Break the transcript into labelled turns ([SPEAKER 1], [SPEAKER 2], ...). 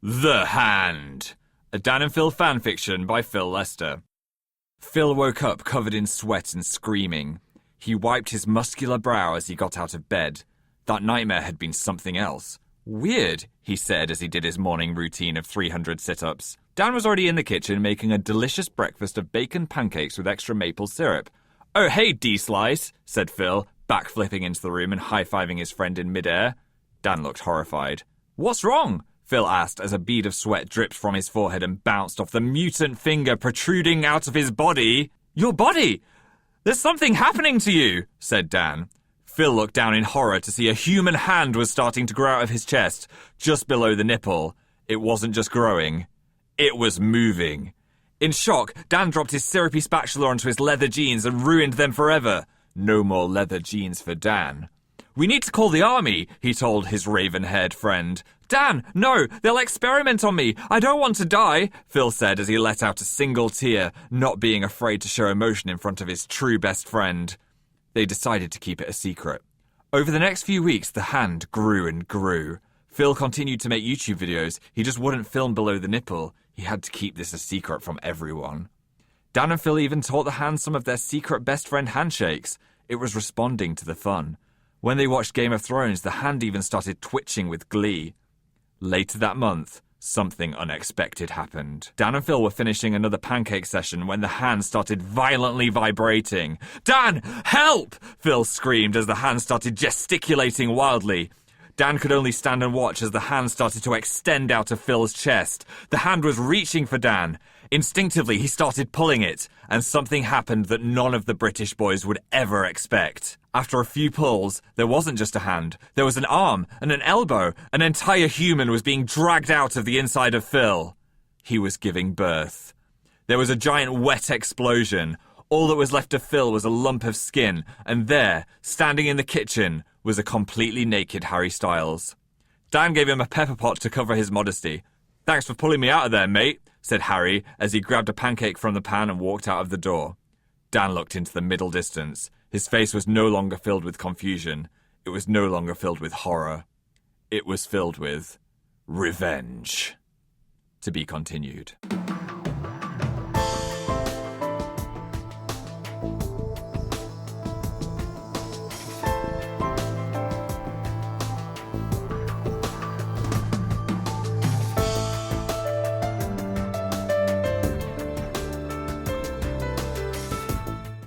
[SPEAKER 1] The Hand, a Dan and Phil fanfiction by Phil Lester. Phil woke up covered in sweat and screaming. He wiped his muscular brow as he got out of bed. That nightmare had been something else. Weird, he said as he did his morning routine of 300 sit-ups. Dan was already in the kitchen making a delicious breakfast of bacon pancakes with extra maple syrup. "Oh, hey, D-Slice," said Phil, backflipping into the room and high-fiving his friend in midair. Dan looked horrified. "What's wrong?" Phil asked as a bead of sweat dripped from his forehead and bounced off the mutant finger protruding out of his body. "Your body! There's something happening to you," said Dan. Phil looked down in horror to see a human hand was starting to grow out of his chest, just below the nipple. It wasn't just growing. It was moving. In shock, Dan dropped his syrupy spatula onto his leather jeans and ruined them forever. No more leather jeans for Dan. "We need to call the army," he told his raven-haired friend. "Dan, no, they'll experiment on me. I don't want to die," Phil said as he let out a single tear, not being afraid to show emotion in front of his true best friend. They decided to keep it a secret. Over the next few weeks, the hand grew and grew. Phil continued to make YouTube videos. He just wouldn't film below the nipple. He had to keep this a secret from everyone. Dan and Phil even taught the hand some of their secret best friend handshakes. It was responding to the fun. When they watched Game of Thrones, the hand even started twitching with glee. Later that month, something unexpected happened. Dan and Phil were finishing another pancake session when the hand started violently vibrating. "Dan, help!" Phil screamed as the hand started gesticulating wildly. Dan could only stand and watch as the hand started to extend out of Phil's chest. The hand was reaching for Dan. Instinctively, he started pulling it, and something happened that none of the British boys would ever expect. After a few pulls, there wasn't just a hand. There was an arm and an elbow. An entire human was being dragged out of the inside of Phil. He was giving birth. There was a giant wet explosion. All that was left of Phil was a lump of skin, and there, standing in the kitchen, was a completely naked Harry Styles. Dan gave him a pepper pot to cover his modesty. "Thanks for pulling me out of there, mate," said Harry as he grabbed a pancake from the pan and walked out of the door. Dan looked into the middle distance. His face was no longer filled with confusion. It was no longer filled with horror. It was filled with revenge. To be continued.